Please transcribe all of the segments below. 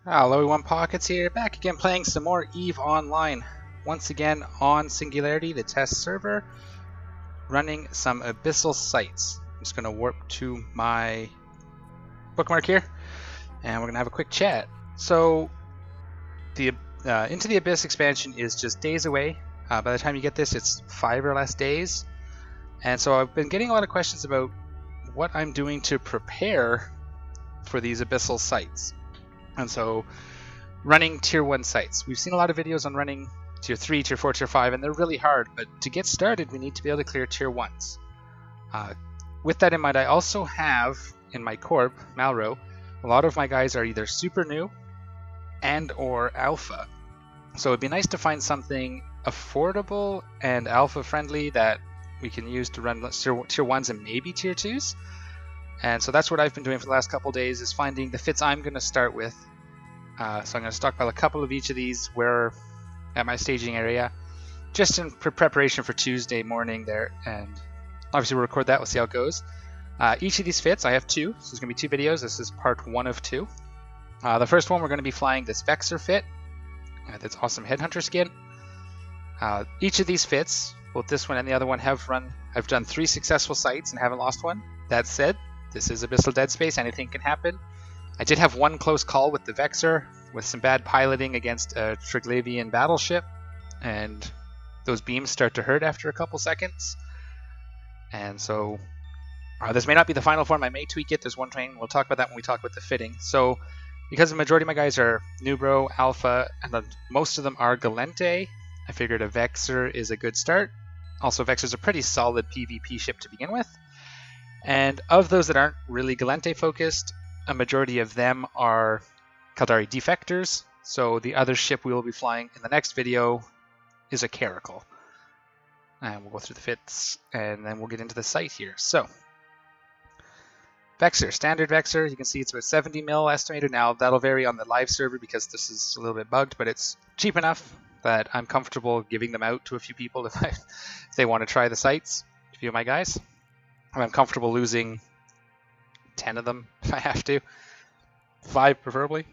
Hello everyone, Pockets here, back again playing some more EVE Online. Once again on Singularity, the test server, running some Abyssal sites. I'm just going to warp to my bookmark here, and we're going to have a quick chat. So, the Into the Abyss expansion is just days away. By the time you get this, it's 5 or less days. And so I've been getting a lot of questions about what I'm doing to prepare for these Abyssal sites. And so, running tier 1 sites. We've seen a lot of videos on running tier 3, tier 4, tier 5, and they're really hard, but to get started, we need to be able to clear tier 1s. With that in mind, I also have, in my corp, Malro, a lot of my guys are either super new and or alpha. So it'd be nice to find something affordable and alpha friendly that we can use to run tier 1s and maybe tier 2s. And so that's what I've been doing for the last couple days, is finding the fits I'm going to start with. So I'm going to stockpile a couple of each of these where at my staging area, just in preparation for Tuesday morning there. And obviously we'll record that, we'll see how it goes. Each of these fits, I have 2, so there's going to be 2 videos. This is part 1 of 2. The first one, we're going to be flying this Vexor fit, this awesome Headhunter skin. Each of these fits, both this one and the other one, I've done 3 successful sites and haven't lost one. That said, this is Abyssal Deadspace, anything can happen. I did have one close call with the Vexor, with some bad piloting against a Triglavian battleship, and those beams start to hurt after a couple seconds. And so, this may not be the final form, I may tweak it, there's one train, we'll talk about that when we talk about the fitting. So, because the majority of my guys are Nubro, Alpha, and most of them are Galente, I figured a Vexor is a good start. Also, Vexor's a pretty solid PvP ship to begin with. And of those that aren't really Galente focused, a majority of them are Caldari defectors. So the other ship we will be flying in the next video is a Caracal. And we'll go through the fits and then we'll get into the site here. So, Vexor, standard Vexor, you can see it's about 70 mil estimated. Now that'll vary on the live server because this is a little bit bugged, but it's cheap enough that I'm comfortable giving them out to a few people if they want to try the sites, a few of my guys. I'm comfortable losing 10 of them if I have to, 5 preferably.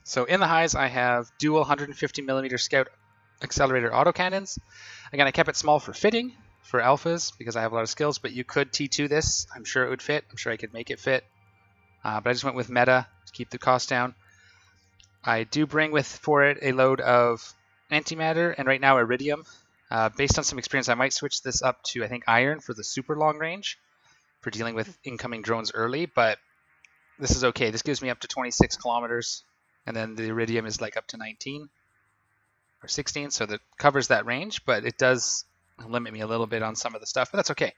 So in the highs, I have dual 150mm Scout Accelerator autocannons. Again, I kept it small for fitting, for alphas, because I have a lot of skills, but you could T2 this. I'm sure it would fit. I'm sure I could make it fit. But I just went with meta to keep the cost down. I do bring for it a load of Antimatter, and right now Iridium. Based on some experience, I might switch this up to, I think, Iron for the super long range for dealing with incoming drones early, but this is okay. This gives me up to 26 kilometers, and then the Iridium is like up to 19 or 16, so that covers that range, but it does limit me a little bit on some of the stuff, but that's okay.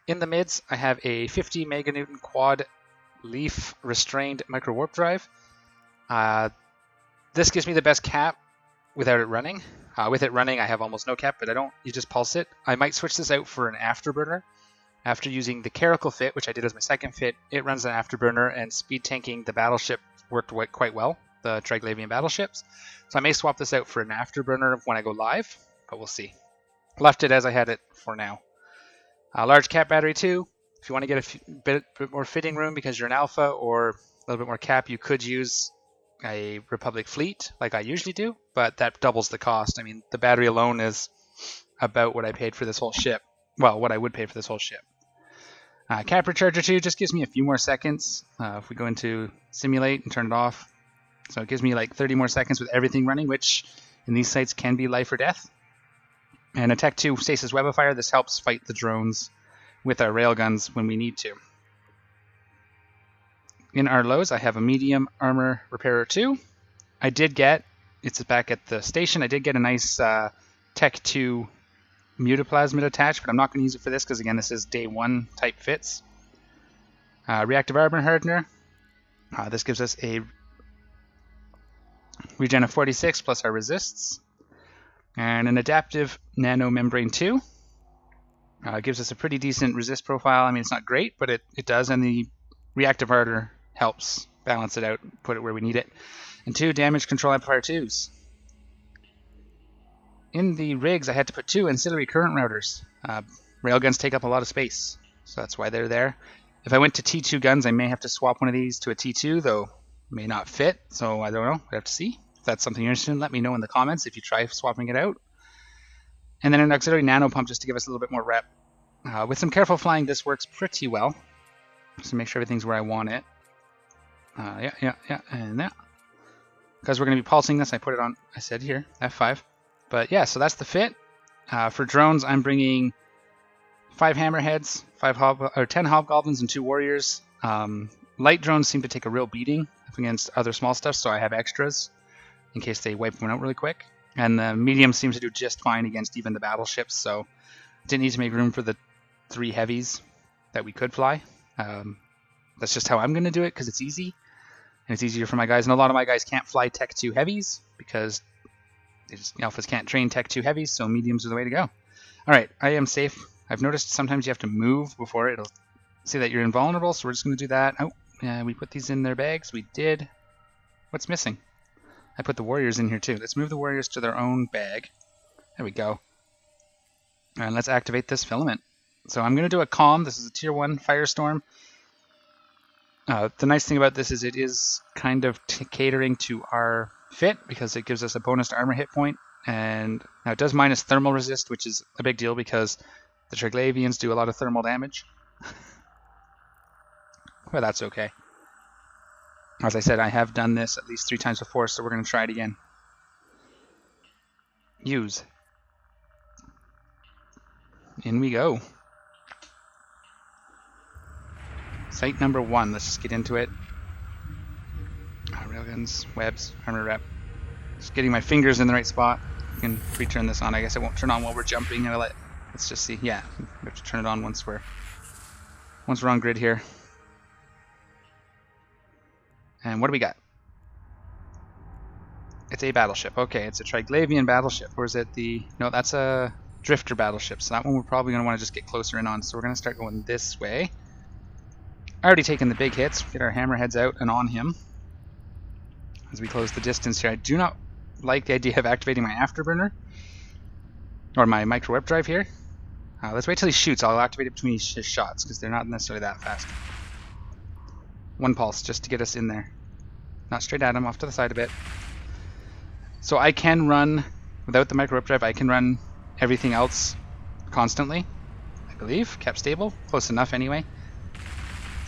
In the mids, I have a 50 meganewton quad leaf restrained Microwarpdrive. This gives me the best cap without it running. With it running, I have almost no cap, but you just pulse it. I might switch this out for an afterburner. After using the Caracal fit, which I did as my second fit, it runs an afterburner, and speed tanking the battleship worked quite well, the Triglavian battleships. So I may swap this out for an afterburner when I go live, but we'll see. Left it as I had it for now. Large cap battery too. If you want to get a bit more fitting room because you're an alpha or a little bit more cap, you could use a Republic fleet like I usually do, but that doubles the cost. I mean, the battery alone is about what I paid for this whole ship. Well, what I would pay for this whole ship. Cap recharger 2 just gives me a few more seconds. If we go into simulate and turn it off, so it gives me like 30 more seconds with everything running, which in these sites can be life or death. And a Tech 2 Stasis Webifier, this helps fight the drones with our railguns when we need to. In our lows, I have a medium armor repairer 2. It's back at the station, I did get a nice Tech 2 mutaplasmid attached, but I'm not going to use it for this because, again, this is day 1 type fits. Reactive armor hardener. This gives us a regen of 46 plus our resists. And an adaptive Nano membrane 2. Gives us a pretty decent resist profile. I mean, it's not great, but it does, and the reactive hardener helps balance it out, put it where we need it. And 2 damage control amplifier 2s. In the rigs, I had to put 2 ancillary current routers. Railguns take up a lot of space, so that's why they're there. If I went to T2 guns, I may have to swap one of these to a T2, though may not fit, so I don't know. We have to see. If that's something you're interested in, let me know in the comments if you try swapping it out. And then an auxiliary nano pump just to give us a little bit more rep. With some careful flying, this works pretty well. Just to make sure everything's where I want it. Yeah, and that. Because we're going to be pulsing this, I put it on, I said here, F5. But yeah, so that's the fit. For drones, I'm bringing 5 hammerheads, 10 hobgoblins, and 2 warriors. Light drones seem to take a real beating up against other small stuff, so I have extras in case they wipe one out really quick. And the medium seems to do just fine against even the battleships, so didn't need to make room for the 3 heavies that we could fly. That's just how I'm going to do it because it's easy, and it's easier for my guys. And a lot of my guys can't fly Tech 2 heavies because alphas can't train Tech 2 heavies, so mediums are the way to go. All right, I am safe. I've noticed sometimes you have to move before it'll say that you're invulnerable, so we're just going to do that. Oh, yeah, we put these in their bags. We did. What's missing? I put the warriors in here too. Let's move the warriors to their own bag. There we go. And let's activate this filament. So I'm going to do a calm. This is a tier 1 firestorm. The nice thing about this is it is kind of catering to our fit because it gives us a bonus to armor hit point. And now it does minus thermal resist, which is a big deal because the Triglavians do a lot of thermal damage. Well, that's okay. As I said, I have done this at least 3 times before, so we're going to try it again. Use. In we go. Site number 1. Let's just get into it. Railguns, webs, armor rep. Just getting my fingers in the right spot. You can pre-turn this on. I guess it won't turn on while we're jumping. Let's just see. Yeah, we have to turn it on once we're on grid here. And what do we got? It's a battleship. Okay, it's a Triglavian battleship. Or is it the... No, that's a drifter battleship. So that one we're probably going to want to just get closer in on. So we're going to start going this way. I already taken the big hits. Get our hammerheads out and on him. As we close the distance here. I do not like the idea of activating my afterburner. Or my microwarpdrive here. Let's wait till he shoots. I'll activate it between his shots because they're not necessarily that fast. 1 pulse just to get us in there. Not straight at him, off to the side a bit. So I can run, without the microwarpdrive, I can run everything else constantly, I believe. Kept stable, close enough anyway.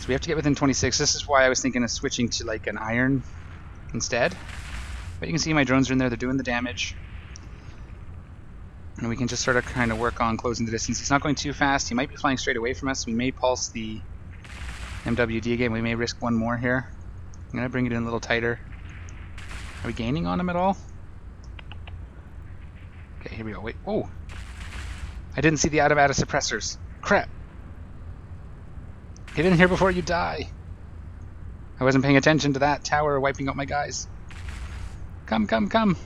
So we have to get within 26. This is why I was thinking of switching to like an iron instead. But you can see my drones are in there, they're doing the damage. And we can just sort of kind of work on closing the distance. He's not going too fast, he might be flying straight away from us. We may pulse the MWD again, we may risk 1 more here. I'm going to bring it in a little tighter. Are we gaining on him at all? Okay, here we go. Wait, oh! I didn't see the Antimatter suppressors. Crap! Get in here before you die! I wasn't paying attention to that tower wiping out my guys. Come, come, come!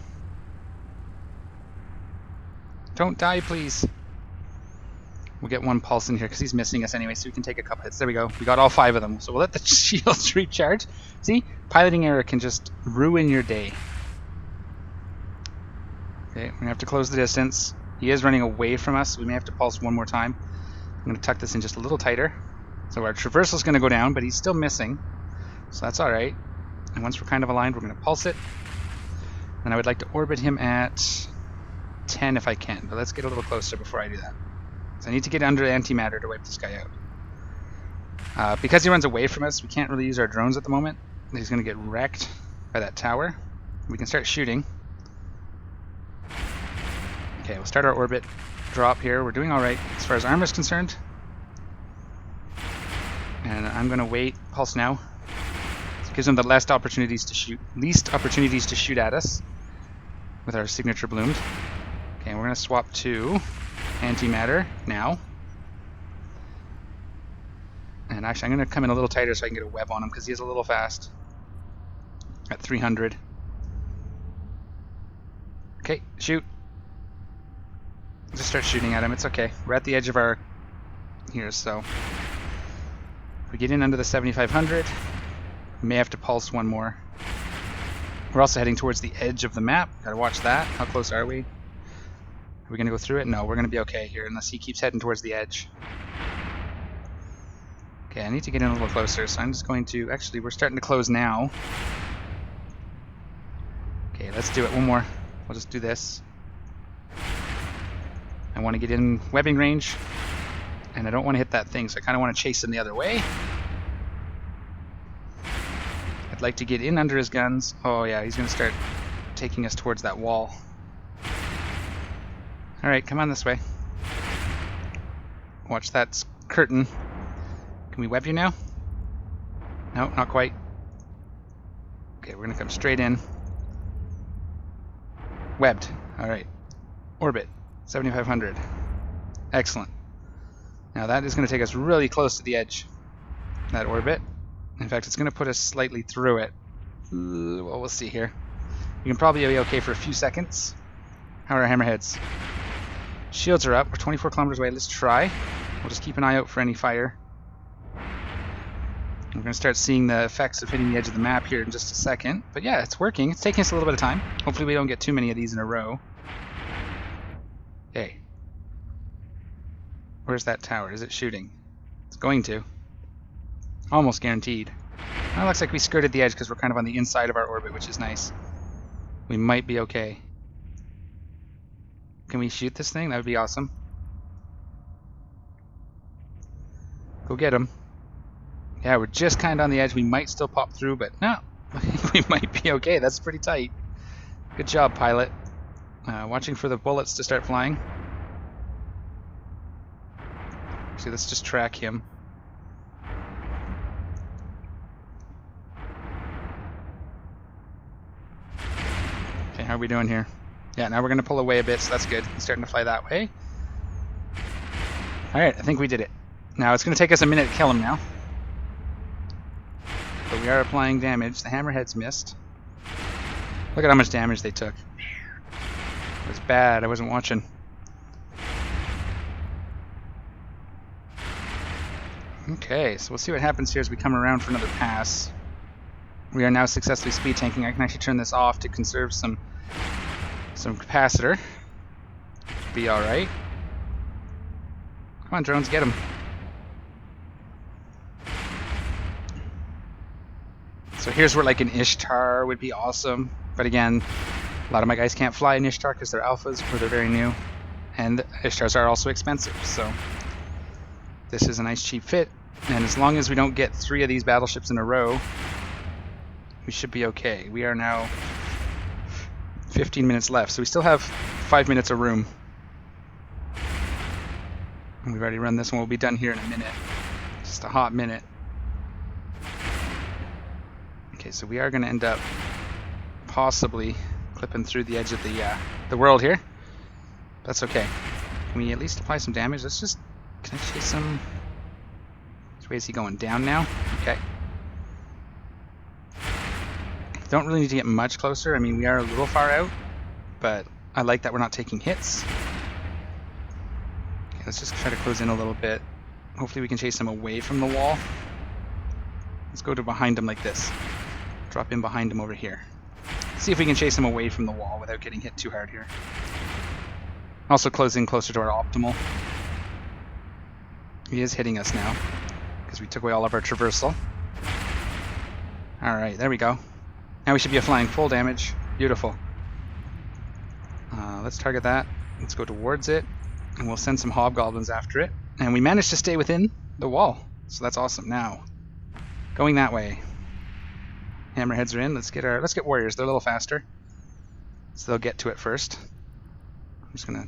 Don't die, please. We'll get 1 pulse in here because he's missing us anyway, so we can take a couple hits. There we go. We got all 5 of them. So we'll let the shields recharge. See? Piloting error can just ruin your day. Okay, we're going to have to close the distance. He is running away from us. We may have to pulse 1 more time. I'm going to tuck this in just a little tighter. So our traversal is going to go down, but he's still missing. So that's alright. And once we're kind of aligned, we're going to pulse it. And I would like to orbit him at 10 if I can. But let's get a little closer before I do that. So I need to get under Antimatter to wipe this guy out. Because he runs away from us, we can't really use our drones at the moment. He's going to get wrecked by that tower. We can start shooting. Okay, we'll start our orbit drop here. We're doing alright as far as armor is concerned. And I'm going to wait. Pulse now. It gives them the least opportunities to shoot at us with our signature bloomed. Okay, we're going to swap to Antimatter now. And actually I'm going to come in a little tighter so I can get a web on him because he is a little fast. At 300. Okay, shoot. Just start shooting at him, it's okay. We're at the edge of our... here, so... if we get in under the 7500, we may have to pulse 1 more. We're also heading towards the edge of the map. Gotta watch that. How close are we? Are we going to go through it? No, we're going to be okay here unless he keeps heading towards the edge. Okay, I need to get in a little closer, so I'm just going to... Actually, we're starting to close now. Okay, let's do it. One more. We'll just do this. I want to get in webbing range, and I don't want to hit that thing, so I kind of want to chase him the other way. I'd like to get in under his guns. Oh yeah, he's going to start taking us towards that wall. Alright, come on this way. Watch that curtain. Can we web you now? No, not quite. Okay, we're going to come straight in. Webbed. Alright. Orbit. 7,500. Excellent. Now that is going to take us really close to the edge. That orbit. In fact, it's going to put us slightly through it. Well, we'll see here. You can probably be okay for a few seconds. How are our hammerheads? Shields are up. We're 24 kilometers away. Let's try. We'll just keep an eye out for any fire. We're going to start seeing the effects of hitting the edge of the map here in just a second. But yeah, it's working. It's taking us a little bit of time. Hopefully we don't get too many of these in a row. Okay. Where's that tower? Is it shooting? It's going to. Almost guaranteed. Well, it looks like we skirted the edge because we're kind of on the inside of our orbit, which is nice. We might be okay. Can we shoot this thing? That would be awesome. Go get him. Yeah, we're just kind of on the edge. We might still pop through, but no. I think we might be okay. That's pretty tight. Good job, pilot. Watching for the bullets to start flying. Actually, let's just track him. Okay, how are we doing here? Yeah, now we're going to pull away a bit, so that's good. He's starting to fly that way. Alright, I think we did it. Now, it's going to take us a minute to kill him now. But we are applying damage. The hammerheads missed. Look at how much damage they took. It was bad. I wasn't watching. Okay, so we'll see what happens here as we come around for another pass. We are now successfully speed tanking. I can actually turn this off to conserve some capacitor. Be alright. Come on, drones, get him. So here's where like an Ishtar would be awesome. But again, a lot of my guys can't fly an Ishtar because they're alphas or they're very new. And Ishtars are also expensive, so this is a nice cheap fit. And as long as we don't get 3 of these battleships in a row, we should be okay. We are now 15 minutes left, so we still have 5 minutes of room. And we've already run this one. We'll be done here in a minute. Just a hot minute. Okay, so we are going to end up possibly clipping through the edge of the world here. That's okay. Can we at least apply some damage? Let's just... Can I chase some... Which way is he going? Down now? Okay. Don't really need to get much closer. I mean, we are a little far out, but I like that we're not taking hits. Okay, let's just try to close in a little bit. Hopefully we can chase him away from the wall. Let's go to behind him like this. Drop in behind him over here. See if we can chase him away from the wall without getting hit too hard here. Also close in closer to our optimal. He is hitting us now because we took away all of our traversal. Alright, there we go. Now we should be applying full damage. Beautiful. Let's target that. Let's go towards it. And we'll send some hobgoblins after it. And we managed to stay within the wall. So that's awesome. Now, going that way. Hammerheads are in. Let's get warriors. They're a little faster. So they'll get to it first. I'm just gonna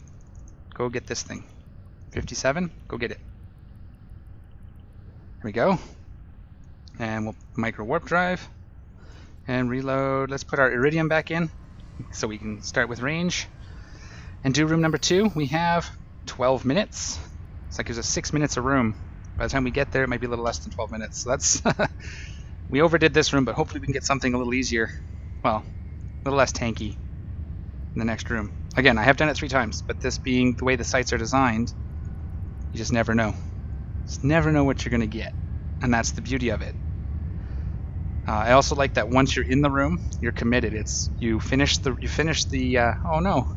go get this thing. 57, go get it. Here we go. And we'll Microwarpdrive. And reload. Let's put our Iridium back in so we can start with range. And do room number 2. We have 12 minutes. It's like there's a 6 minutes of room. By the time we get there, it might be a little less than 12 minutes. So that's... We overdid this room, but hopefully we can get something a little easier. Well, a little less tanky in the next room. Again, I have done it 3 times, but this being the way the sites are designed, you just never know. Just never know what you're going to get. And that's the beauty of it. I also like that once you're in the room, you're committed. It's you finish the oh no.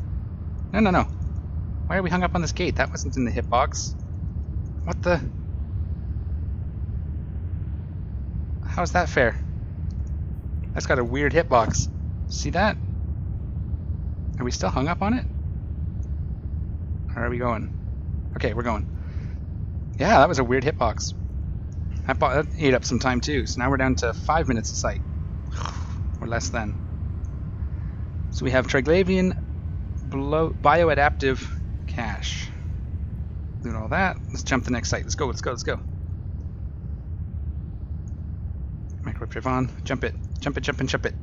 No. Why are we hung up on this gate? That wasn't in the hitbox. What the? How's that fair? That's got a weird hitbox. See that? Are we still hung up on it? Or are we going? Okay, we're going. Yeah, that was a weird hitbox. That ate up some time too, so now we're down to 5 minutes of sight. Or less than. So we have Triglavian Bioadaptive Cache. Doing all that. Let's jump the next site. Let's go, let's go, let's go. Microwarpdrive on. Jump it. Jump it, jump it, jump it.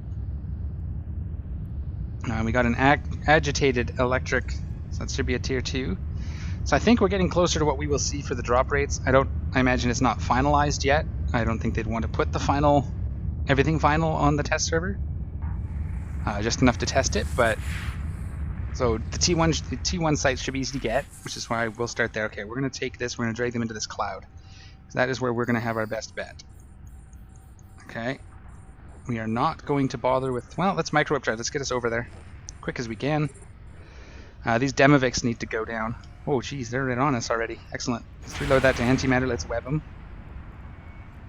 We got an agitated electric, so that should be a tier 2. So I think we're getting closer to what we will see for the drop rates. I imagine it's not finalized yet. I don't think they'd want to put the everything final on the test server. Just enough to test it, but so the T1 sites should be easy to get, which is why we'll start there. Okay, we're going to take this, we're going to drag them into this cloud. So that is where we're going to have our best bet. Okay. We are not going to bother with, well, let's Microwarpdrive. Let's get us over there quick as we can. These Demovics need to go down. Oh, geez, they're right on us already. Excellent. Let's reload that to Antimatter. Let's web them.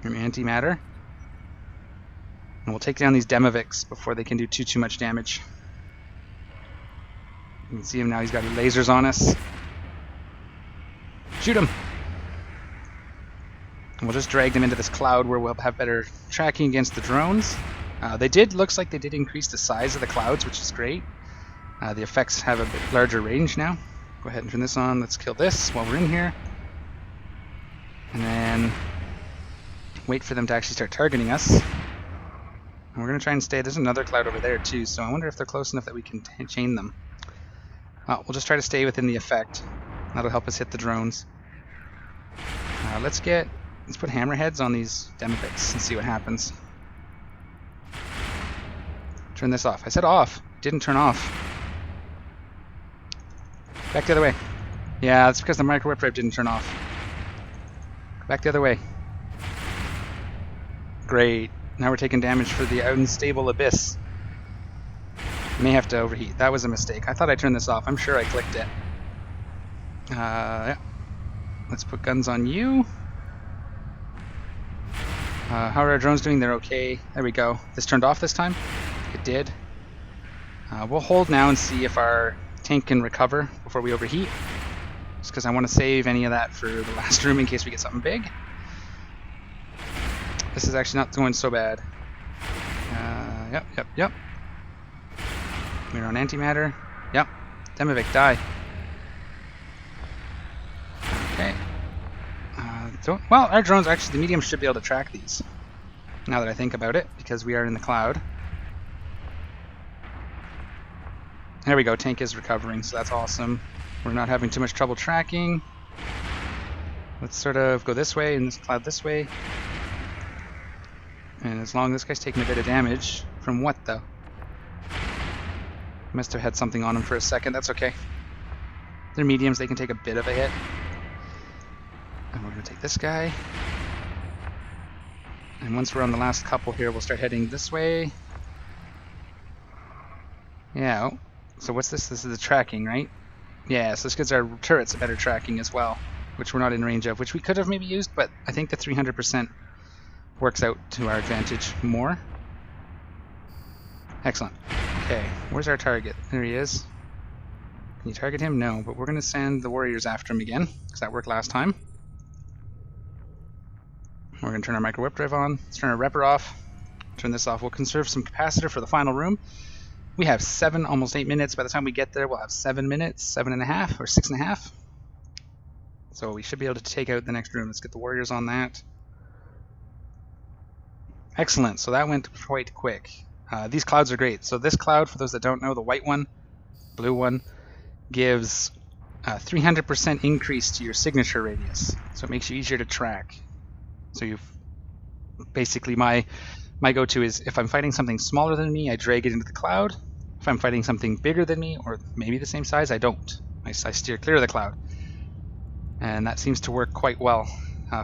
Antimatter. And we'll take down these Demovics before they can do too much damage. You can see him now. He's got lasers on us. Shoot him! And we'll just drag them into this cloud where we'll have better tracking against the drones. Looks like they did increase the size of the clouds, which is great. The effects have a bit larger range now. Go ahead and turn this on. Let's kill this while we're in here. And then wait for them to actually start targeting us. And we're going to try and stay. There's another cloud over there too, so I wonder if they're close enough that we can chain them. We'll just try to stay within the effect. That'll help us hit the drones. Let's put hammerheads on these Demovics and see what happens. Turn this off. I said off. It didn't turn off. Back the other way. Yeah, that's because the Microwarpdrive didn't turn off. Back the other way. Great. Now we're taking damage for the unstable abyss. May have to overheat. That was a mistake. I thought I turned this off. I'm sure I clicked it. Yeah. Let's put guns on you. How are our drones doing? They're okay. There we go. This turned off this time? It did. We'll hold now and see if our tank can recover before we overheat. Just because I want to save any of that for the last room in case we get something big. This is actually not going so bad. Yep. We're on Antimatter. Yep. Demovic, die. Okay. Well, our drones, actually, the medium should be able to track these. Now that I think about it, because we are in the cloud. There we go, tank is recovering, so that's awesome. We're not having too much trouble tracking. Let's sort of go this way and this cloud this way. And as long as this guy's taking a bit of damage, from what though? Must have had something on him for a second, that's okay. They're mediums, they can take a bit of a hit. And we're going to take this guy. And once we're on the last couple here, we'll start heading this way. Yeah, so what's this? This is the tracking, right? Yeah, so this gives our turrets a better tracking as well, which we're not in range of, which we could have maybe used, but I think the 300% works out to our advantage more. Excellent. Okay, where's our target? There he is. Can you target him? No, but we're going to send the warriors after him again, because that worked last time. We're going to turn our Microwarpdrive on. Let's turn our Repper off. Turn this off. We'll conserve some capacitor for the final room. We have almost 8 minutes. By the time we get there, we'll have 7 minutes, 7.5 or 6.5. So we should be able to take out the next room. Let's get the warriors on that. Excellent. So that went quite quick. These clouds are great. So this cloud, for those that don't know, the white one, blue one, gives 300% increase to your signature radius. So it makes you easier to track. So you've basically my go-to is if I'm fighting something smaller than me, I drag it into the cloud. If I'm fighting something bigger than me, or maybe the same size, I don't. I steer clear of the cloud. And that seems to work quite well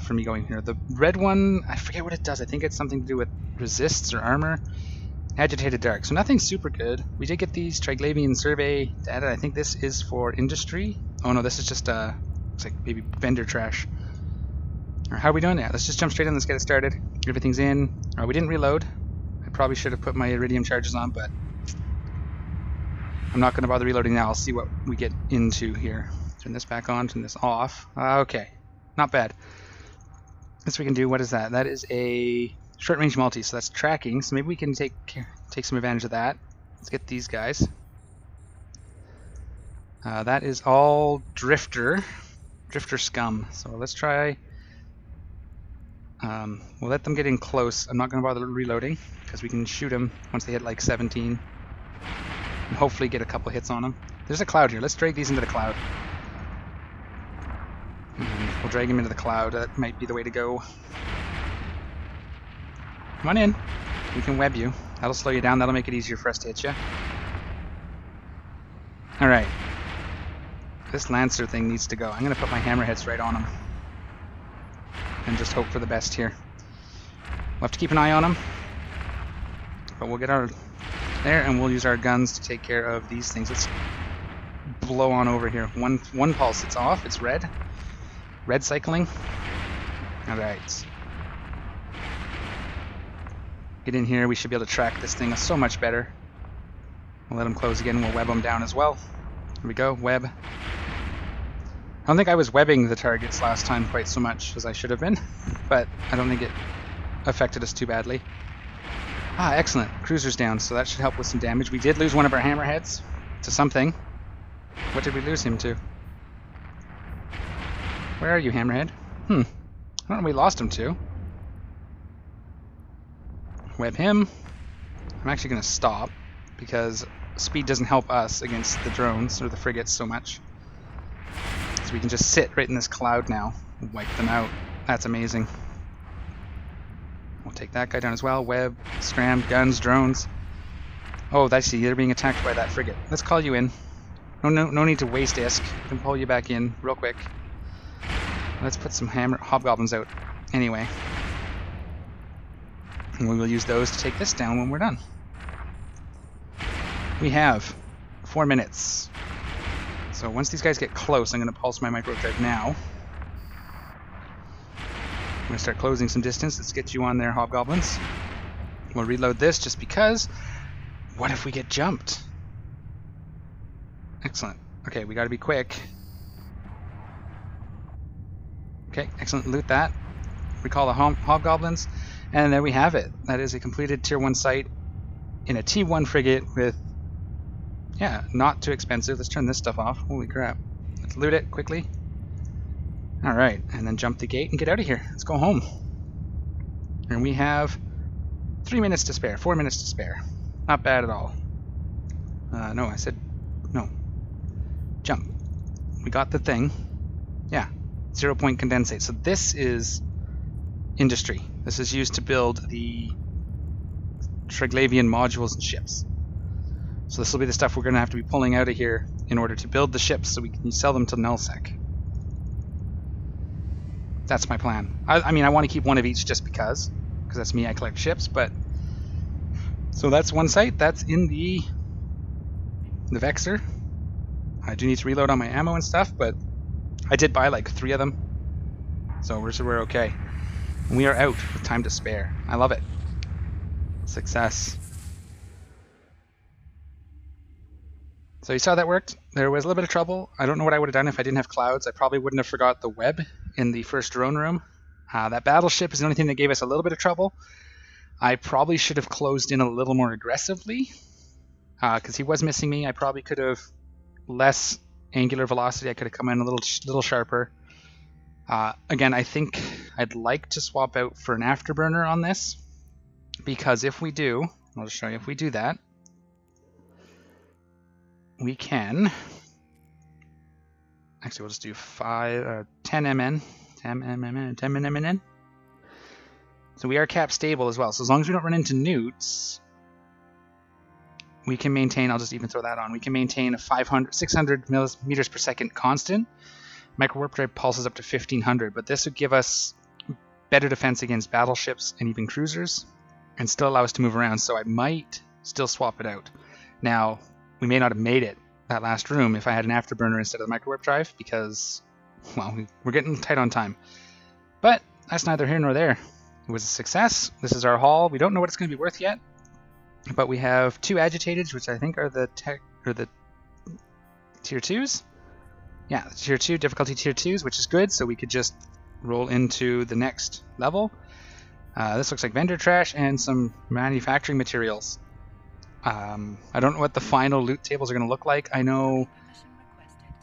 for me going here. The red one, I forget what it does. I think it's something to do with resists or armor. Agitated dark. So nothing super good. We did get these Triglavian survey data. I think this is for industry. Oh no, this is just looks like maybe vendor trash. Or how are we doing that? Let's just jump straight in. Let's get it started. Everything's in. We didn't reload. I probably should have put my Iridium charges on, but I'm not going to bother reloading now. I'll see what we get into here. Turn this back on, turn this off. Okay, not bad. This we can do. What is that? That is a short-range multi, so that's tracking. So maybe we can take some advantage of that. Let's get these guys. That is all drifter scum. So let's try. We'll let them get in close. I'm not going to bother reloading because we can shoot them once they hit like 17 and hopefully get a couple hits on them. There's a cloud here. Let's drag these into the cloud. We'll drag them into the cloud. That might be the way to go. Come on in. We can web you. That'll slow you down. That'll make it easier for us to hit you. Alright. This Lancer thing needs to go. I'm going to put my Hammerheads right on him. And just hope for the best here. We'll have to keep an eye on him. But we'll get our there and we'll use our guns to take care of these things. Let's blow on over here. One pulse, it's off, it's red. Red cycling. Alright. Get in here, we should be able to track this thing so much better. We'll let him close again, we'll web him down as well. Here we go, web. I don't think I was webbing the targets last time quite so much as I should have been, but I don't think it affected us too badly. Ah, excellent. Cruiser's down, so that should help with some damage. We did lose one of our Hammerheads to something. What did we lose him to? Where are you, Hammerhead? I don't know what we lost him to. Web him. I'm actually going to stop because speed doesn't help us against the drones or the frigates so much. So we can just sit right in this cloud now and wipe them out. That's amazing. We'll take that guy down as well. Web, scram, guns, drones. Oh, I see. They're being attacked by that frigate. Let's call you in. No need to waste ISK. We can pull you back in real quick. Let's put some hobgoblins out anyway. And we will use those to take this down when we're done. We have 4 minutes. So once these guys get close, I'm going to pulse my Microwarpdrive now. I'm going to start closing some distance. Let's get you on there, hobgoblins. We'll reload this just because. What if we get jumped? Excellent. Okay, we got to be quick. Okay, excellent. Loot that. Recall the hobgoblins. And there we have it. That is a completed Tier 1 site in a T1 frigate with, yeah, not too expensive. Let's turn this stuff off. Holy crap. Let's loot it quickly. Alright, and then jump the gate and get out of here. Let's go home. And we have 3 minutes to spare. 4 minutes to spare. Not bad at all. No, I said no. Jump. We got the thing. Yeah. 0-point condensate. So this is industry. This is used to build the Triglavian modules and ships. So this will be the stuff we're going to have to be pulling out of here in order to build the ships so we can sell them to nullsec. That's my plan. I mean, I want to keep one of each just because that's me, I collect ships, but... So that's one site. That's in the Vexor. I do need to reload on my ammo and stuff, but I did buy like 3 of them. So we're okay. And we are out with time to spare. I love it. Success. So you saw that worked. There was a little bit of trouble. I don't know what I would have done if I didn't have clouds. I probably wouldn't have forgot the web in the first drone room. That battleship is the only thing that gave us a little bit of trouble. I probably should have closed in a little more aggressively because he was missing me. I probably could have less angular velocity. I could have come in a little sharper. Again, I think I'd like to swap out for an afterburner on this because if we do, I'll just show you, if we do that, we can, actually we'll just do 10 MN, 10 MN. So we are cap stable as well. So as long as we don't run into newts, we can maintain, I'll just even throw that on, we can maintain a 600 meters per second constant. Microwarpdrive pulses up to 1500, but this would give us better defense against battleships and even cruisers and still allow us to move around. So I might still swap it out. Now, we may not have made it that last room if I had an afterburner instead of the Microwarpdrive because, well, we're getting tight on time. But that's neither here nor there. it was a success. This is our haul. We don't know what it's going to be worth yet, but we have 2 agitateds, which I think are the tier 2s. Yeah, tier 2, difficulty tier 2s, which is good, so we could just roll into the next level. This looks like vendor trash and some manufacturing materials. I don't know what the final loot tables are going to look like. I know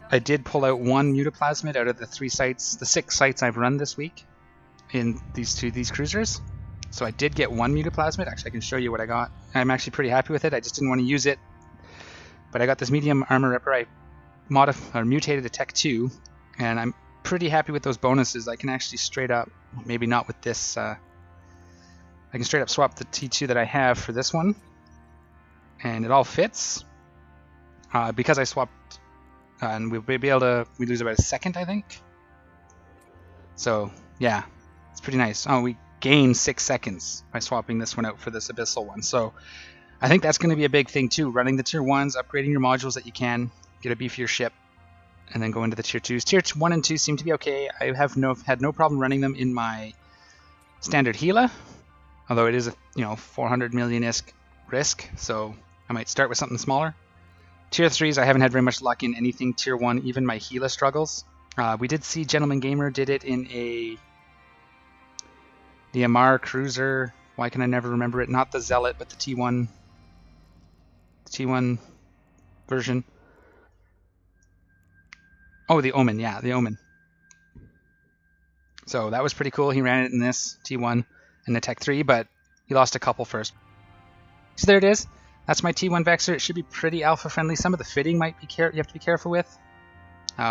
I did pull out 1 mutaplasmid out of the 6 sites I've run this week in these cruisers. So I did get 1 mutaplasmid. Actually, I can show you what I got. I'm actually pretty happy with it. I just didn't want to use it. But I got this medium armor ripper. I mutated to Tech 2, and I'm pretty happy with those bonuses. I can actually straight up, maybe not with this, I can straight up swap the T2 that I have for this one, and it all fits. Because I swapped, and we'll be able to, we lose about a second, I think. So yeah, it's pretty nice. Oh, we gain 6 seconds by swapping this one out for this Abyssal one. So I think that's going to be a big thing too, running the tier 1s, upgrading your modules that you can, get a beefier ship, and then go into the tier 2s. Tier 1 and 2 seem to be okay. I have had no problem running them in my standard Gila, although it is a 400 million-isk risk, so I might start with something smaller. Tier 3s, I haven't had very much luck in anything tier 1, even my Gila struggles. We did see Gentleman Gamer did it in the Amar Cruiser. Why can I never remember it? Not the Zealot, but the T1 version. Oh, the Omen, yeah, the Omen. So that was pretty cool. He ran it in this T1 and the Tech 3, but he lost a couple first. So there it is. That's my T1 Vexor. It should be pretty alpha friendly. Some of the fitting might be you have to be careful with.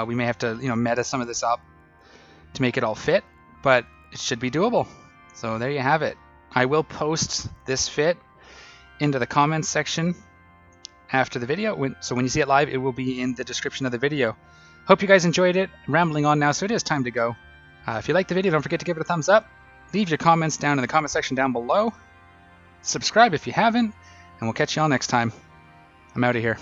We may have to meta some of this up to make it all fit, but it should be doable. So there you have it. I will post this fit into the comments section after the video. So when you see it live, it will be in the description of the video. Hope you guys enjoyed it. I'm rambling on now, so it is time to go. If you liked the video, don't forget to give it a thumbs up. Leave your comments down in the comment section down below. Subscribe if you haven't, and we'll catch you all next time. I'm out of here.